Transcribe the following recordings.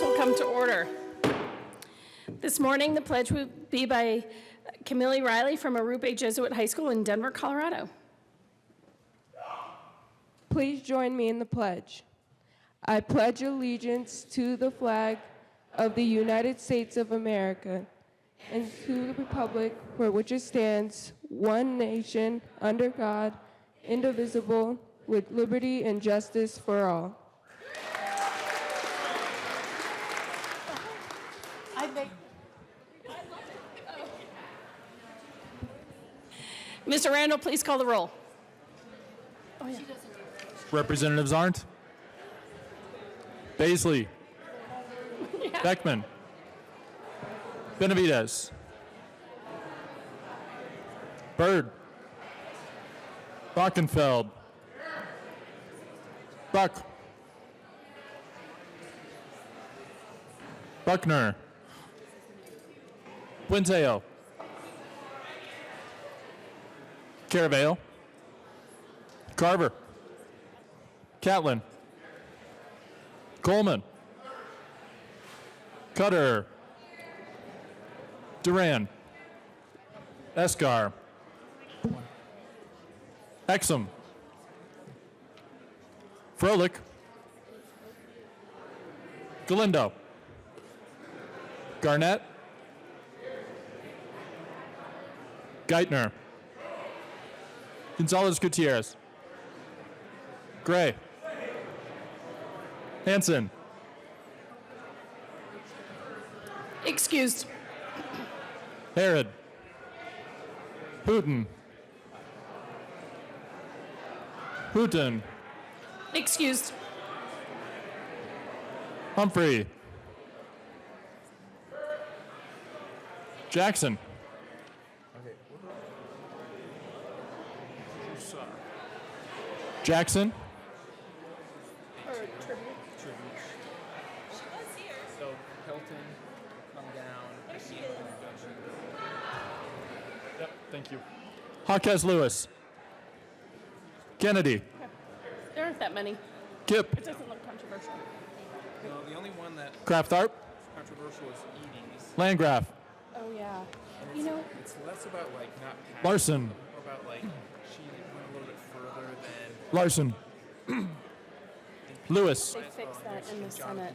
will come to order. This morning, the pledge will be by Camille Riley from Arupe Jesuit High School in Denver, Colorado. Please join me in the pledge. I pledge allegiance to the flag of the United States of America and to the republic for which it stands, one nation, under God, indivisible, with liberty and justice for all. Mr. Randall, please call the roll. Representatives Arndt, Baisley, Beckman, Benavidez, Byrd, Bockenfeld, Buck, Buckner, Quinteo, Caraveo, Carver, Catlin, Coleman, Cutter, Duran, Escar, Exum, Froelich, Galindo, Garnett, Geithner, Gonzalez Gutierrez, Gray, Hanson, Excused. Harrod, Hooten, Hooten, Excused. Humphrey, Jackson, Jackson, So Hilton come down. Yep, thank you. Jaquez Lewis, Kennedy, There aren't that many. Kip, It doesn't look controversial. No, the only one that Kraftharp, controversial is Edie's. Landgraf, Oh, yeah. You know, It's less about like not passing, Larson, more about like she went a little bit further than Larson, Lewis, they fixed that in the Senate.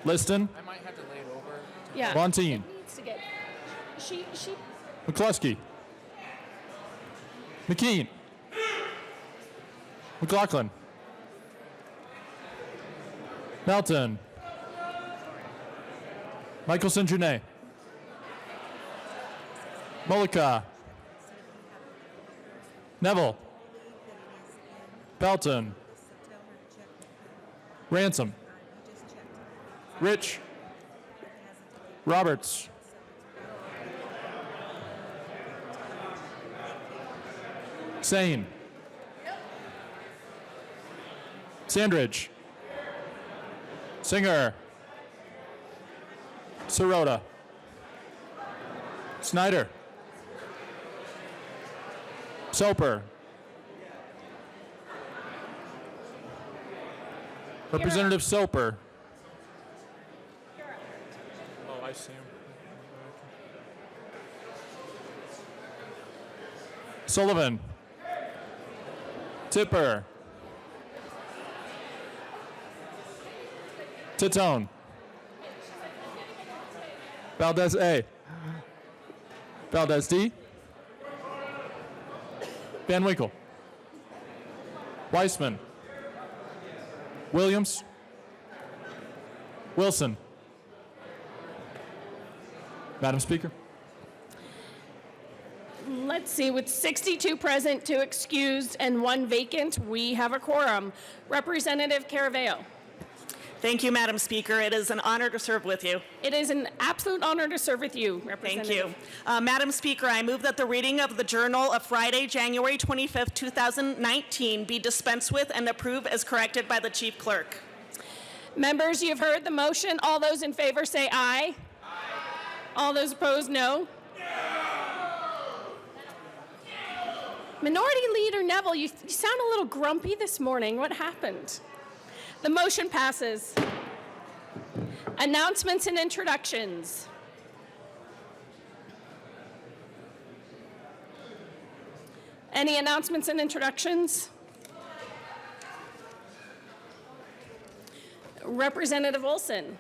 Liston, I might have to lay it over. Yeah. Bontein, It needs to get, she, McCluskey, McKean, McLaughlin, Melton, Michelson Junet, Mollica, Neville, Pelton, Ransom, Rich, Roberts, Sane, Sandridge, Singer, Sirota, Snyder, Soper, Representative Soper. Oh, I see him. Sullivan, Tipper, Titone, Valdez A, Valdez D, Van Winkle, Weissman, Williams, Wilson. Madam Speaker. let's see, with 62 present, 2 excused, and 1 vacant, we have a quorum. Representative Caraveo. Thank you, Madam Speaker. It is an honor to serve with you. It is an absolute honor to serve with you, Thank Representative. you. Madam Speaker, I move that the reading of the Journal of Friday, January 25th, 2019 be dispensed with and approved as corrected by the Chief Clerk. Members, you've heard the motion. All those in favor say aye. Aye. All those opposed, no. Minority Leader Neville, you sound a little grumpy this morning. What happened? The motion passes. Announcements and introductions. Any announcements and introductions? Representative Olson.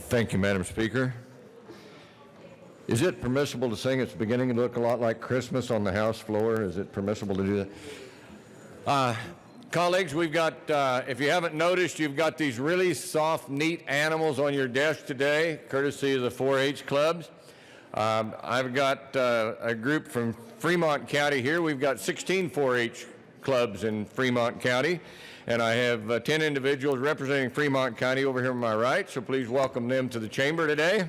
Thank you, Madam Speaker. Is it permissible to sing It's beginning to look a lot like Christmas on the House floor? Is it permissible to do that? Colleagues, we've got, if you haven't noticed, you've got these really soft, neat animals on your desk today, courtesy of the 4-H clubs. I've got a group from Fremont County here. We've got 16 4-H clubs in Fremont County, and I have 10 individuals representing Fremont County over here on my right, so please welcome them to the chamber today.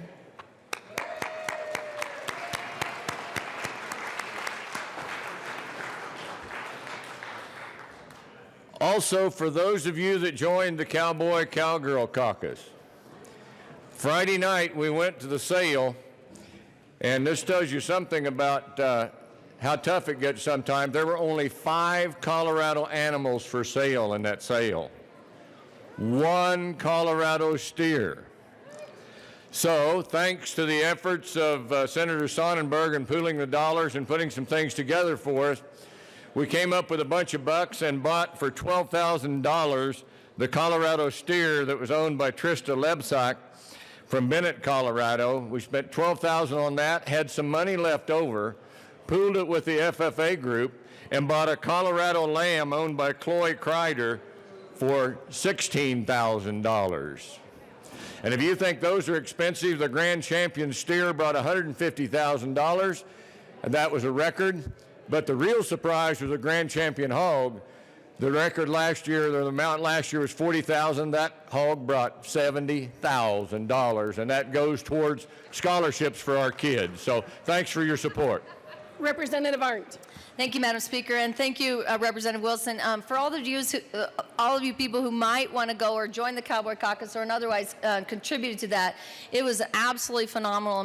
Also, for those of you that joined the Cowboy Cowgirl Caucus, Friday night we went to the sale, and this tells you something about how tough it gets sometimes. There were only 5 Colorado animals for sale in that sale. 1 Colorado steer. So, thanks to the efforts of Senator Sonnenberg in pooling the dollars and putting some things together for us, we came up with a bunch of bucks and bought for $12,000 the Colorado steer that was owned by Trista Lebsack from Bennett, Colorado. We spent $12,000 on that, had some money left over, pooled it with the FFA group, and bought a Colorado lamb owned by Chloe Kreider for $16,000. And if you think those are expensive, the Grand Champion steer brought $150,000, and that was a record. But the real surprise was a Grand Champion hog. The record last year, the amount last year was $40,000. That hog brought $70,000, and that goes towards scholarships for our kids. So thanks for your support. Representative Arndt. Thank you, Madam Speaker, and thank you, Representative Wilson. For all of you people who might want to go or join the Cowboy Caucus or otherwise contributed to that, it was an absolutely phenomenal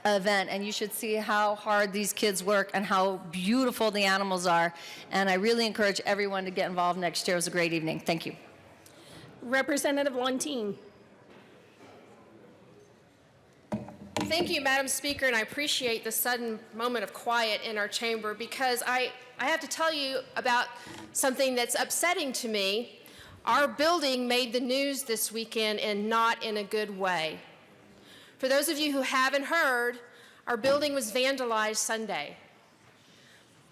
event, and you should see how hard these kids work and how beautiful the animals are. And I really encourage everyone to get involved next year. It was a great evening. Thank you. Representative Lontine. Thank you, Madam Speaker, and I appreciate the sudden moment of quiet in our chamber because I have to tell you about something that's upsetting to me. Our building made the news this weekend and not in a good way. For those of you who haven't heard, our building was vandalized Sunday.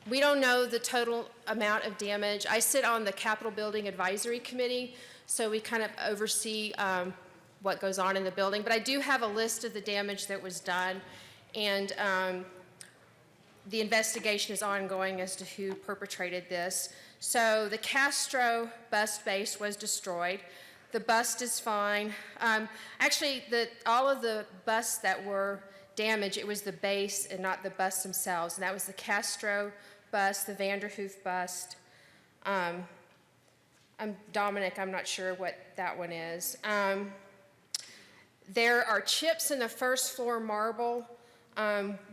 We don't know the total amount of damage. I sit on the Capitol Building Advisory Committee, so we kind of oversee what goes on in the building, but I do have a list of the damage that was done, and the investigation is ongoing as to who perpetrated this. So the Castro bust base was destroyed. The bust is fine. Actually, all of the busts that were damaged, it was the base and not the busts themselves, and that was the Castro bust, the Vanderhoof bust. Dominic, I'm not sure what that one is. There are chips in the first floor marble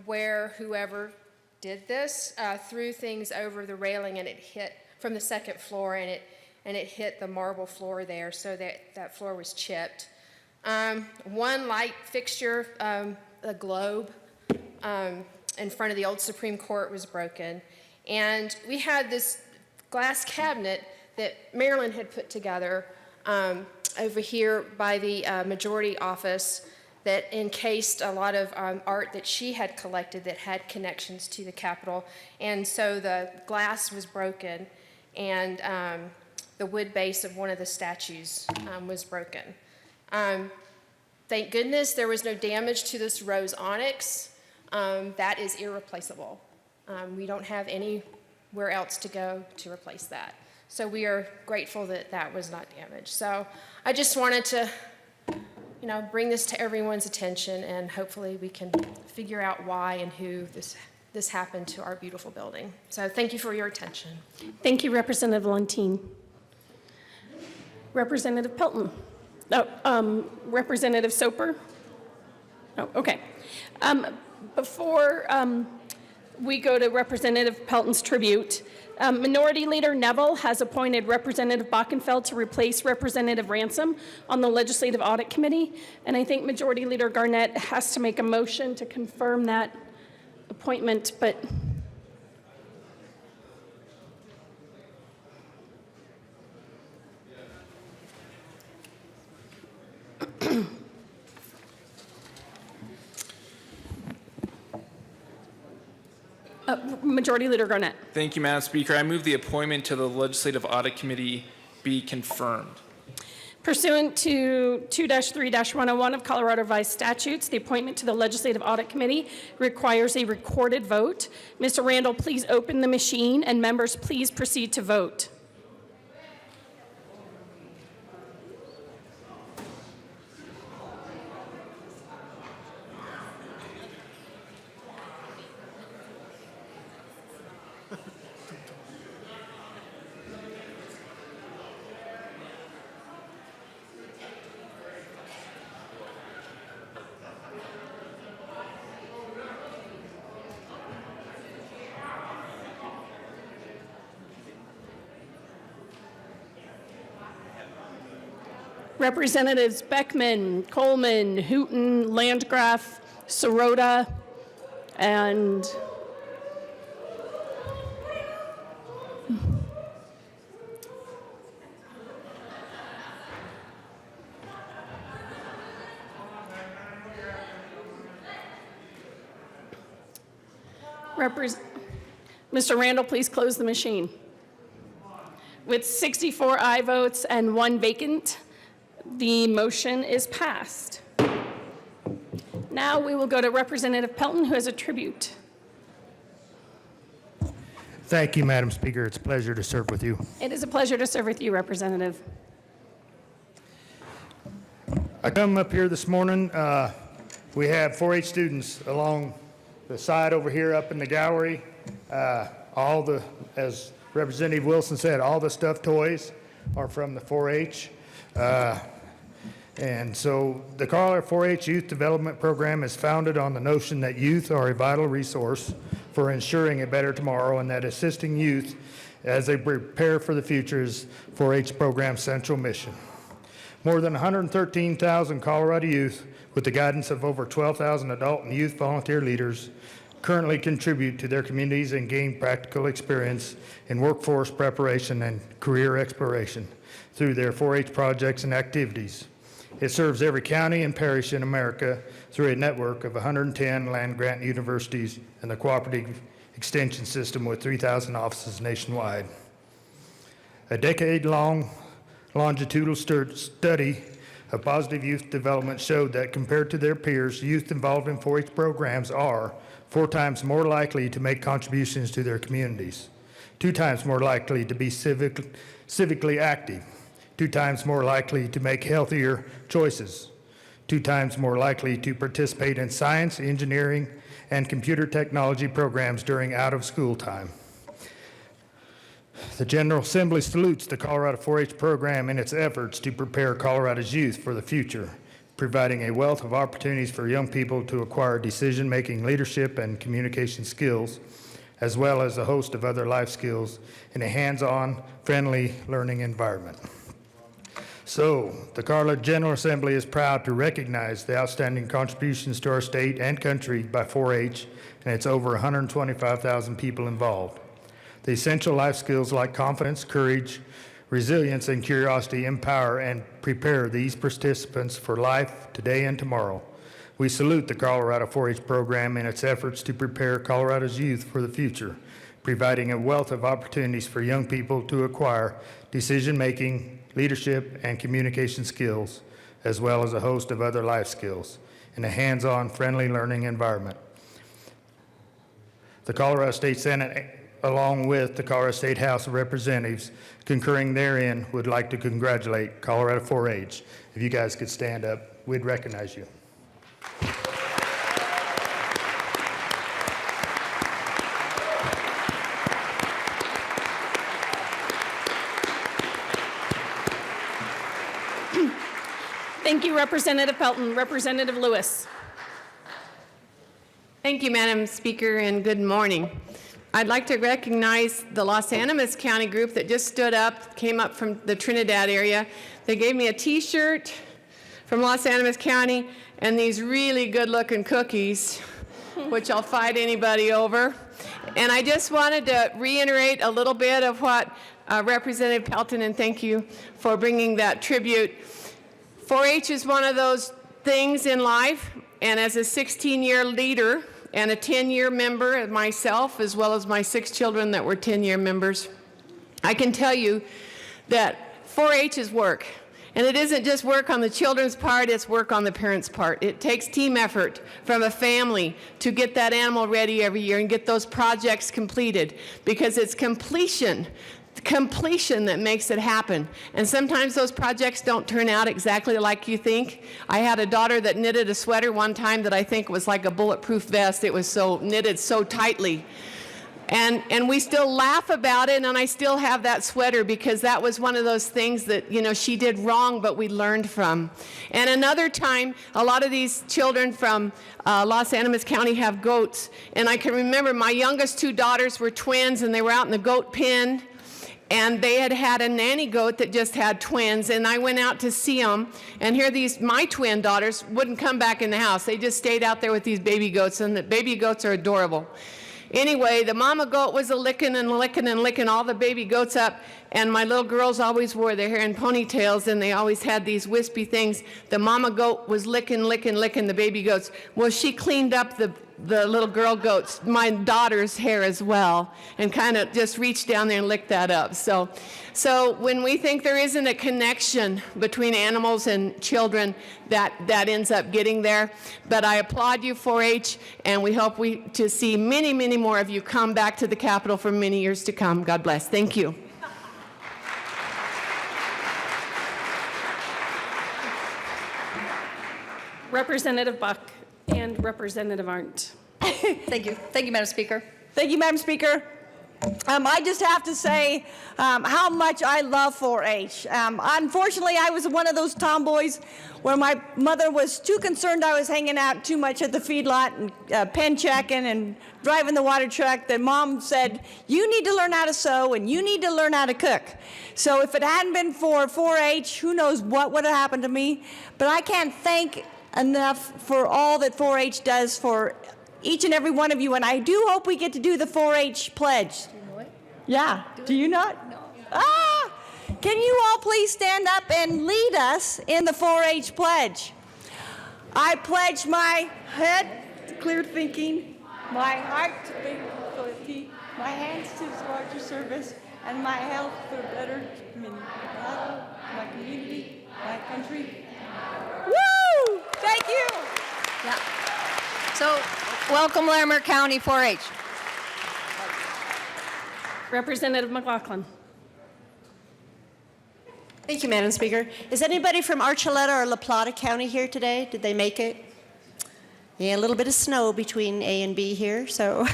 where whoever did this threw things over the railing and it hit from the second floor and it hit the marble floor there, so that floor was chipped. One light fixture, a globe in front of the old Supreme Court was broken. And we had this glass cabinet that Marilyn had put together over here by the majority office that encased a lot of art that she had collected that had connections to the Capitol. And so the glass was broken, and the wood base of one of the statues was broken. Thank goodness there was no damage to this rose onyx. That is irreplaceable. We don't have anywhere else to go to replace that. So we are grateful that that was not damaged. So I just wanted to, bring this to everyone's attention, and hopefully we can figure out why and who this happened to our beautiful building. So thank you for your attention. Thank you, Representative Lontine. Representative Pelton. No, Representative Soper. Oh, okay. Before we go to Representative Pelton's tribute, Minority Leader Neville has appointed Representative Bockenfeld to replace Representative Ransom on the Legislative Audit Committee, and I think Majority Leader Garnett has to make a motion to confirm that appointment, but Majority Leader Garnett. Thank you, Madam Speaker. I move the appointment to the Legislative Audit Committee be confirmed. Pursuant to 2-3-101 of Colorado Revised Statutes, the appointment to the Legislative Audit Committee requires a recorded vote. Mr. Randall, please open the machine, and members, please proceed to vote. Representatives Beckman, Coleman, Hooton, Landgraf, Sirota, and Mr. Randall, please close the machine. With 64 aye votes and 1 vacant, the motion is passed. Now we will go to Representative Pelton, who has a tribute. Thank you, Madam Speaker. It's a pleasure to serve with you. It is a pleasure to serve with you, Representative. I come up here this morning. We have 4-H students along the side over here up in the gallery. As Representative Wilson said, all the stuffed toys are from the 4-H. And so the Colorado 4-H Youth Development Program is founded on the notion that youth are a vital resource for ensuring a better tomorrow, and that assisting youth as they prepare for the future is 4-H program's central mission. More than 113,000 Colorado youth, with the guidance of over 12,000 adult and youth volunteer leaders, currently contribute to their communities and gain practical experience in workforce preparation and career exploration through their 4-H projects and activities. It serves every county and parish in America through a network of 110 land-grant universities and the cooperative extension system with 3,000 offices nationwide. A decade-long longitudinal study of positive youth development showed that compared to their peers, youth involved in 4-H programs are 4 times more likely to make contributions to their communities, 2 times more likely to be civically active, 2 times more likely to make healthier choices, 2 times more likely to participate in science, engineering, and computer technology programs during out-of-school time. The General Assembly salutes the Colorado 4-H program in its efforts to prepare Colorado's youth for the future, providing a wealth of opportunities for young people to acquire decision-making, leadership, and communication skills, as well as a host of other life skills in a hands-on, friendly learning environment. So, the Colorado General Assembly is proud to recognize the outstanding contributions to our state and country by 4-H and its over 125,000 people involved. The essential life skills like confidence, courage, resilience, and curiosity empower and prepare these participants for life today and tomorrow. We salute the Colorado 4-H program in its efforts to prepare Colorado's youth for the future, providing a wealth of opportunities for young people to acquire decision-making, leadership, and communication skills, as well as a host of other life skills in a hands-on, friendly learning environment. The Colorado State Senate, along with the Colorado State House of Representatives, concurring therein, would like to congratulate Colorado 4-H. If you guys could stand up, we'd recognize you. Thank you, Representative Pelton. Representative Lewis. Thank you, Madam Speaker, and good morning. I'd like to recognize the Los Animas County group that just stood up, came up from the Trinidad area. They gave me a t-shirt from Los Animas County and these really good-looking cookies, which I'll fight anybody over. And I just wanted to reiterate a little bit of what Representative Pelton, and thank you for bringing that tribute. 4-H is one of those things in life, and as a 16-year leader and a 10-year member of myself, as well as my 6 children that were 10-year members, I can tell you that 4-H is work. And it isn't just work on the children's part, it's work on the parents' part. It takes team effort from a family to get that animal ready every year and get those projects completed, because it's completion that makes it happen. And sometimes those projects don't turn out exactly like you think. I had a daughter that knitted a sweater one time that I think was like a bulletproof vest. It was so knitted so tightly. And we still laugh about it, and I still have that sweater because that was one of those things that, you know, she did wrong, but we learned from. And another time, a lot of these children from Los Animas County have goats, and I can remember my youngest 2 daughters were twins, and they were out in the goat pen, and they had had a nanny goat that just had twins, and I went out to see them, and here my twin daughters wouldn't come back in the house. They just stayed out there with these baby goats, and the baby goats are adorable. Anyway, the mama goat was licking and licking and licking all the baby goats up, and my little girls always wore their hair in ponytails, and they always had these wispy things. The mama goat was licking the baby goats. Well, she cleaned up the little girl goats, my daughter's hair as well, and kind of just reached down there and licked that up. So when we think there isn't a connection between animals and children, that ends up getting there. But I applaud you, 4-H, and we hope to see many, many more of you come back to the Capitol for many years to come. God bless. Thank you. Representative Buck and Representative Arndt. Thank you. Thank you, Madam Speaker. Thank you, Madam Speaker. I just have to say how much I love 4-H. Unfortunately, I was one of those tomboys where my mother was too concerned I was hanging out too much at the feedlot and pen checking and driving the water truck that Mom said, you need to learn how to sew and you need to learn how to cook. So if it hadn't been for 4-H, who knows what would have happened to me. But I can't thank enough for all that 4-H does for each and every one of you, and I do hope we get to do the 4-H pledge. Do you know it? Yeah. Do you not? No. Ah! Can you all please stand up and lead us in the 4-H pledge? I pledge my head to clear thinking, my heart to faithfulty, my hands to larger service, and my health for better my community, my country. Woo! Thank you. Yeah. So, welcome Larimer County 4-H. Representative McLaughlin. Thank you, Madam Speaker. Is anybody from Archuleta or La Plata County here today? Did they make it? Yeah, a little bit of snow between A and B here. So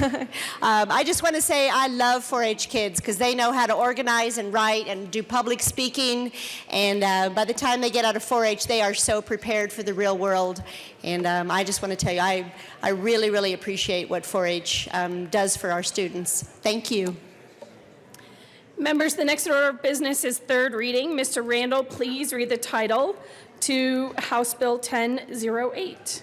I just want to say I love 4-H kids because they know how to organize and write and do public speaking. And by the time they get out of 4-H, they are so prepared for the real world. And I just want to tell you, I really, really appreciate what 4-H does for our students. Thank you. Members, the next order of business is third reading. Mr. Randall, please read the title to House Bill 1008.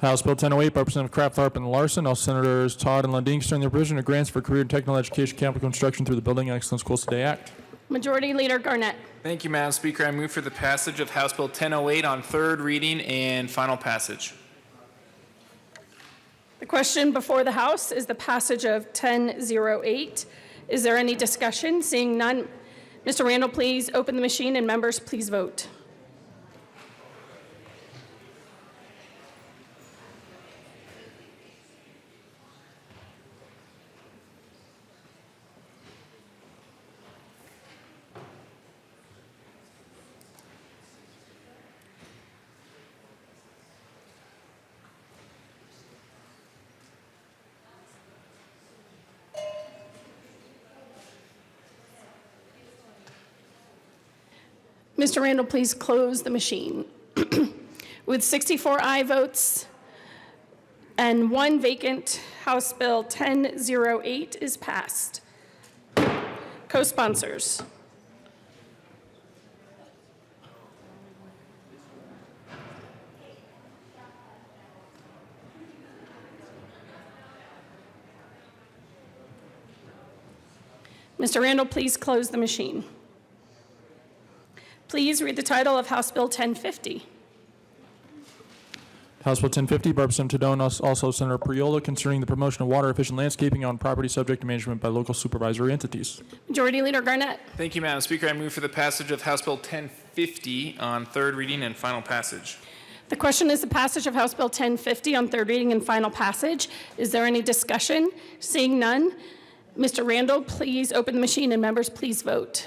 House Bill 1008 by Representative Kraft, Tharp, and Larson. All Senators Todd and Lundin concerning the provision of grants for career and technical education capital construction through the Building Excellence Schools Today Act. Majority Leader Garnett. Thank you, Madam Speaker. I move for the passage of House Bill 1008 on third reading and final passage. The question before the House is the passage of 1008. Is there any discussion? Seeing none, Mr. Randall, please open the machine, and members, please vote. Mr. Randall, please close the machine. With 64 aye votes and 1 vacant, House Bill 1008 is passed. Co-sponsors. Mr. Randall, please close the machine. Please read the title of House Bill 1050. House Bill 1050 by Representative Tadone, also Senator Priola, concerning the promotion of water-efficient landscaping on property subject to management by local supervisory entities. Majority Leader Garnett. Thank you, Madam Speaker. I move for the passage of House Bill 1050 on third reading and final passage. The question is the passage of House Bill 1050 on third reading and final passage. Is there any discussion? Seeing none, Mr. Randall, please open the machine, and members, please vote.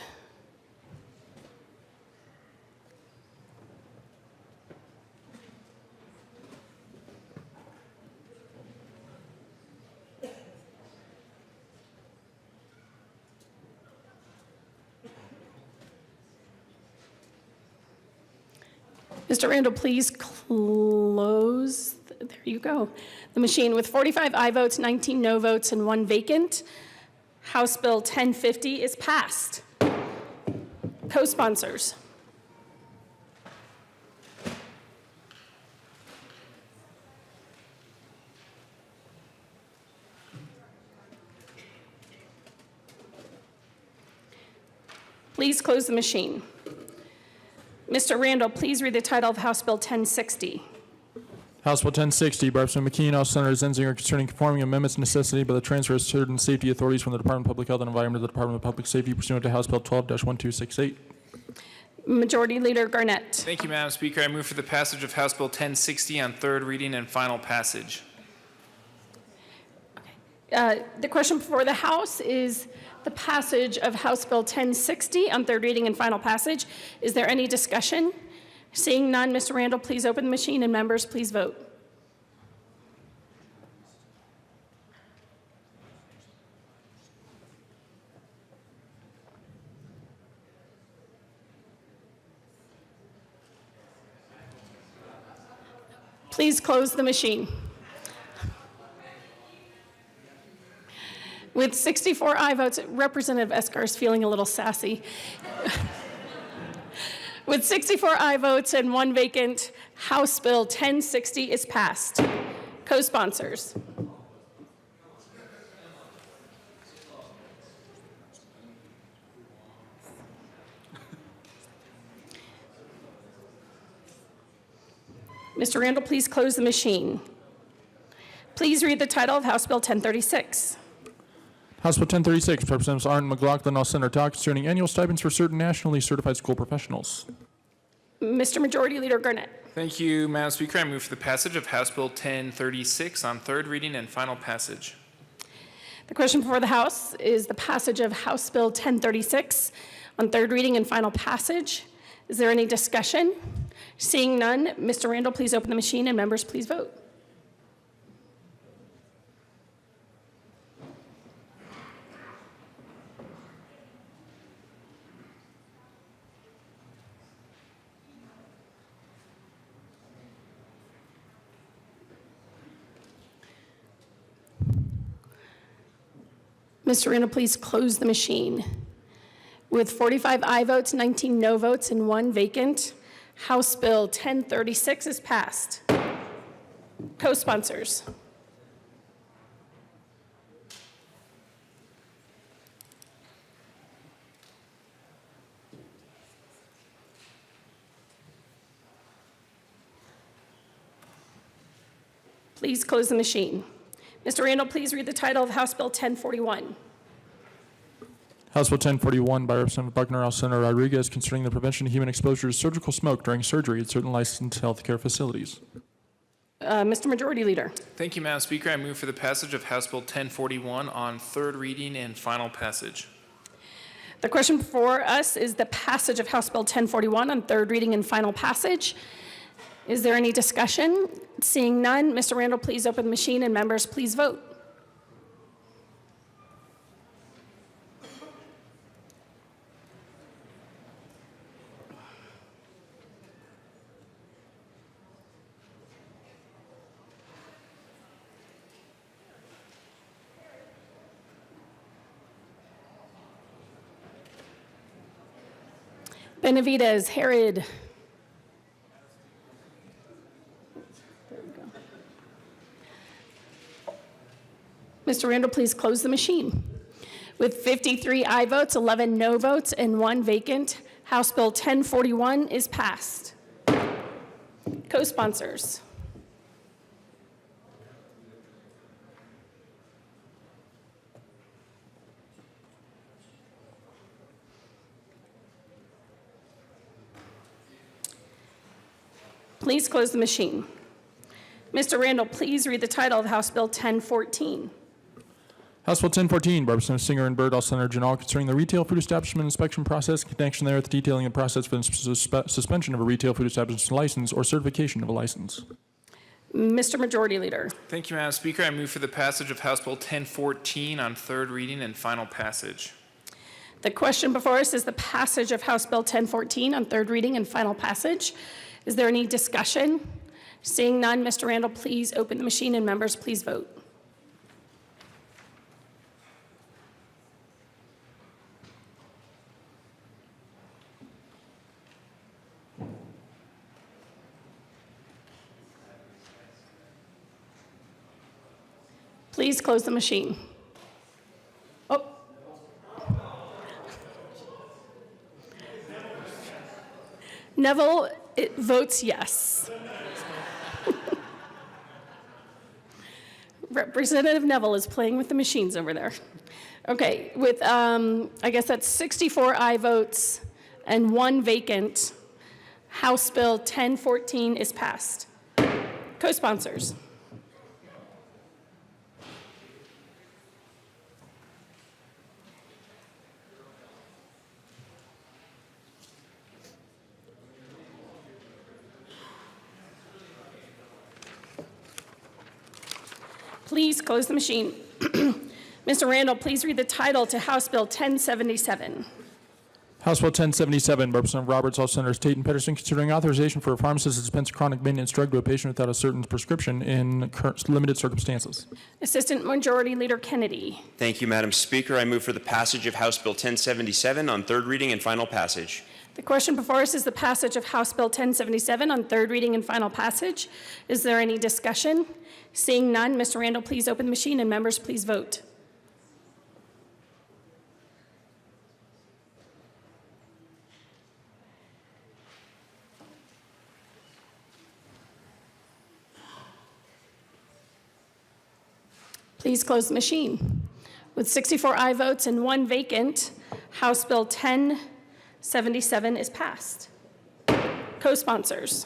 Mr. Randall, please close, there you go, the machine. With 45 aye votes, 19 no votes, and 1 vacant, House Bill 1050 is passed. Co-sponsors. Please close the machine. Mr. Randall, please read the title of House Bill 1060. House Bill 1060 by Representative McKeon, House Senator Zenzinger, concerning conforming amendments necessitated by the transfer of certain safety authorities from the Department of Public Health and Environment to the Department of Public Safety pursuant to House Bill 12-1268. Majority Leader Garnett. Thank you, Madam Speaker. I move for the passage of House Bill 1060 on third reading and final passage. The question before the House is the passage of House Bill 1060 on third reading and final passage. Is there any discussion? Seeing none, Mr. Randall, please open the machine, and members, please vote. Please close the machine. With 64 aye votes, Representative Escar is feeling a little sassy. With 64 aye votes and 1 vacant, House Bill 1060 is passed. Co-sponsors. Mr. Randall, please close the machine. Please read the title of House Bill 1036. House Bill 1036, Representatives Arndt and McLaughlin, all Senator Todd, concerning annual stipends for certain nationally certified school professionals. Mr. Majority Leader Garnett. Thank you, Madam Speaker. I move for the passage of House Bill 1036 on third reading and final passage. The question before the House is the passage of House Bill 1036 on third reading and final passage. Is there any discussion? Seeing none, Mr. Randall, please open the machine, and members, please vote. Mr. Randall, please close the machine. With 45 aye votes, 19 no votes, and 1 vacant, House Bill 1036 is passed. Co-sponsors. Please close the machine. Mr. Randall, please read the title of House Bill 1041. House Bill 1041 by Representative Buckner, House Senator Rodriguez, concerning the prevention of human exposure to surgical smoke during surgery at certain licensed healthcare facilities. Mr. Majority Leader. Thank you, Madam Speaker. I move for the passage of House Bill 1041 on third reading and final passage. The question before us is the passage of House Bill 1041 on third reading and final passage. Is there any discussion? Seeing none, Mr. Randall, please open the machine, and members, please vote. Benavides, Harrod. Mr. Randall, please close the machine. With 53 aye votes, 11 no votes, and 1 vacant, House Bill 1041 is passed. Co-sponsors. Please close the machine. Mr. Randall, please read the title of House Bill 1014. House Bill 1014, Barbara Singer and Bird, all Senator General, concerning the retail food establishment inspection process, in connection there with detailing the process for the suspension of a retail food establishment license or certification of a license. Mr. Majority Leader. Thank you, Madam Speaker. I move for the passage of House Bill 1014 on third reading and final passage. The question before us is the passage of House Bill 1014 on third reading and final passage. Is there any discussion? Seeing none, Mr. Randall, please open the machine and members, please vote. Please close the machine. Oh. Neville votes yes. Representative Neville is playing with the machines over there. Okay, with, I guess that's 64 aye votes and 1 vacant, House Bill 1014 is passed. Co-sponsors. Please close the machine. Mr. Randall, please read the title to House Bill 1077. House Bill 1077, Representative Roberts, all Senators Tate and Pedersen, considering authorization for a pharmacist to dispense chronic maintenance drug to a patient without a certain prescription in limited circumstances. Assistant Majority Leader Kennedy. Thank you, Madam Speaker. I move for the passage of House Bill 1077 on third reading and final passage. The question before us is the passage of House Bill 1077 on third reading and final passage. Is there any discussion? Seeing none, Mr. Randall, please open the machine and members, please vote. Please close the machine. With 64 aye votes and 1 vacant, House Bill 1077 is passed. Co-sponsors.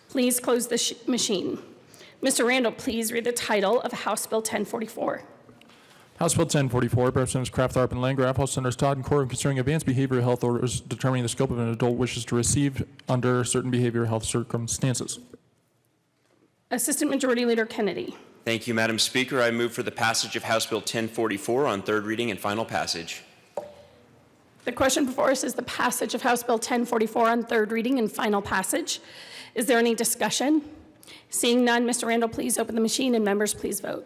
Please close the machine. Mr. Randall, please read the title of House Bill 1044. House Bill 1044, Representatives Kraft, Tharp, and Landgraf, all Senators Todd and Corbin, concerning advanced behavioral health orders determining the scope of an adult wishes to receive under certain behavioral health circumstances. Assistant Majority Leader Kennedy. Thank you, Madam Speaker. I move for the passage of House Bill 1044 on third reading and final passage. The question before us is the passage of House Bill 1044 on third reading and final passage. Is there any discussion? Seeing none, Mr. Randall, please open the machine and members, please vote.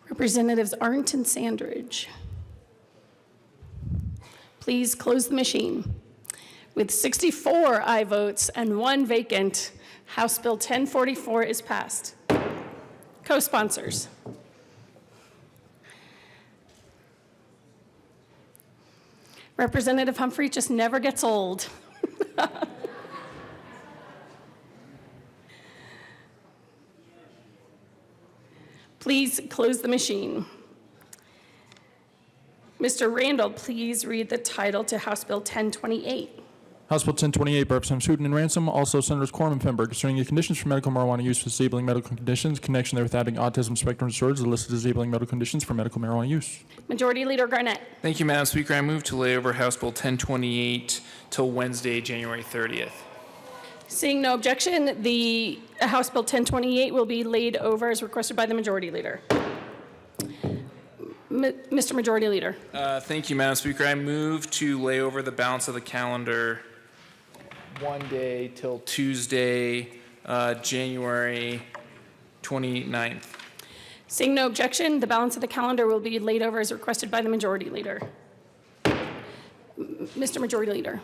Representatives Arndt and Sandridge. Please close the machine. With 64 aye votes and 1 vacant, House Bill 1044 is passed. Co-sponsors. Representative Humphrey just never gets old. Please close the machine. Mr. Randall, please read the title to House Bill 1028. House Bill 1028 by Representatives Hooten and Ransom, also Senators Quorum and Fenberg, concerning the conditions for medical marijuana use for disabling medical conditions, connection therewith adding autism spectrum disorders, the list of disabling medical conditions for medical marijuana use. Majority Leader Garnett. Thank you, Madam Speaker. I move to lay over House Bill 1028 till Wednesday, January 30th. Seeing no objection, the House Bill 1028 will be laid over as requested by the Majority Leader. Mr. Majority Leader. Thank you, Madam Speaker. I move to lay over the balance of the calendar one day till Tuesday, January 29th. Seeing no objection, the balance of the calendar will be laid over as requested by the Majority Leader. Mr. Majority Leader.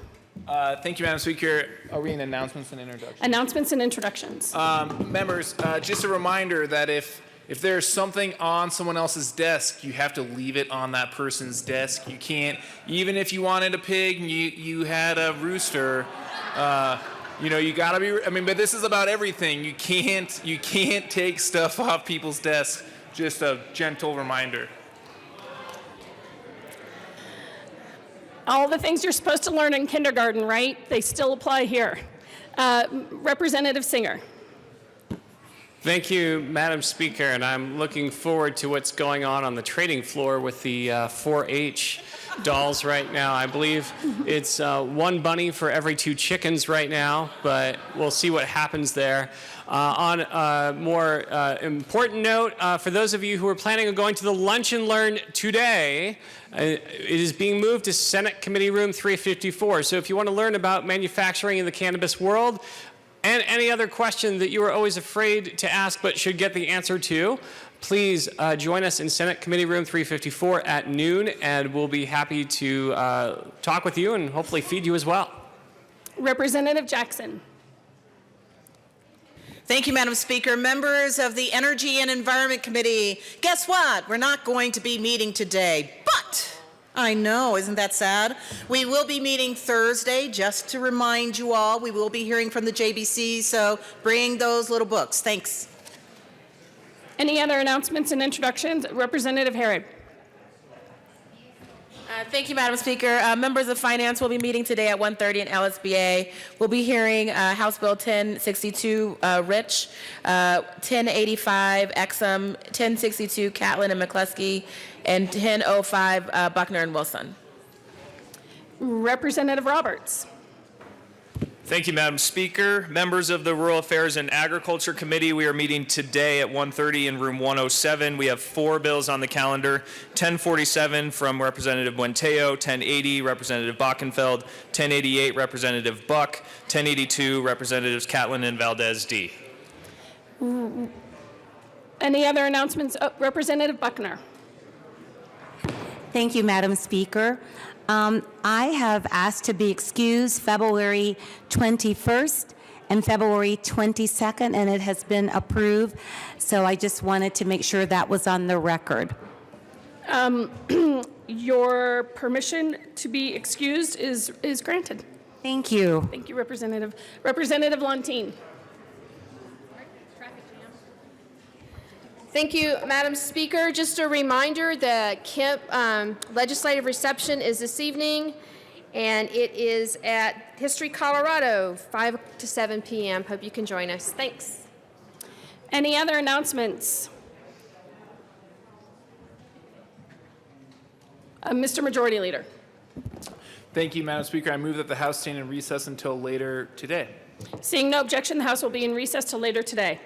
Thank you, Madam Speaker. Are we in announcements and introductions? Announcements and introductions. Members, just a reminder that if there's something on someone else's desk, you have to leave it on that person's desk. You can't, even if you wanted a pig and you had a rooster, you gotta be, but this is about everything. You can't take stuff off people's desks. Just a gentle reminder. All the things you're supposed to learn in kindergarten, right? They still apply here. Representative Singer. Thank you, Madam Speaker, and I'm looking forward to what's going on the trading floor with the 4-H dolls right now. I believe it's one bunny for every 2 chickens right now, but we'll see what happens there. On a more important note, for those of you who are planning on going to the Lunch and Learn today, it is being moved to Senate Committee Room 354. So if you want to learn about manufacturing in the cannabis world, and any other question that you were always afraid to ask but should get the answer to, please join us in Senate Committee Room 354 at noon, and we'll be happy to talk with you and hopefully feed you as well. Representative Jackson. Thank you, Madam Speaker. Members of the Energy and Environment Committee, guess what? We're not going to be meeting today, but I know, isn't that sad? We will be meeting Thursday, just to remind you all. We will be hearing from the JBC, so bring those little books. Thanks. Any other announcements and introductions? Representative Herod. Thank you, Madam Speaker. Members of Finance will be meeting today at 1:30 in LSBA. We'll be hearing House Bill 1062, Rich, 1085, Exum, 1062, Catlin and McCluskey, and 1005, Buckner and Wilson. Representative Roberts. Thank you, Madam Speaker. Members of the Rural Affairs and Agriculture Committee, we are meeting today at 1:30 in room 107. We have 4 bills on the calendar. 1047 from Representative Buentello, 1080 Representative Bockenfeld, 1088 Representative Buck, 1082 Representatives Catlin and Valdez D. Any other announcements? Representative Buckner. Thank you, Madam Speaker. I have asked to be excused February 21st and February 22nd, and it has been approved. So I just wanted to make sure that was on the record. Your permission to be excused is granted. Thank you. Thank you, Representative. Representative Lontine. Thank you, Madam Speaker. Just a reminder, the Kemp legislative reception is this evening, and it is at History Colorado, 5 to 7 p.m. Hope you can join us. Thanks. Any other announcements? Mr. Majority Leader. Thank you, Madam Speaker. I move that the House stand in recess until later today. Seeing no objection, the House will be in recess till later today.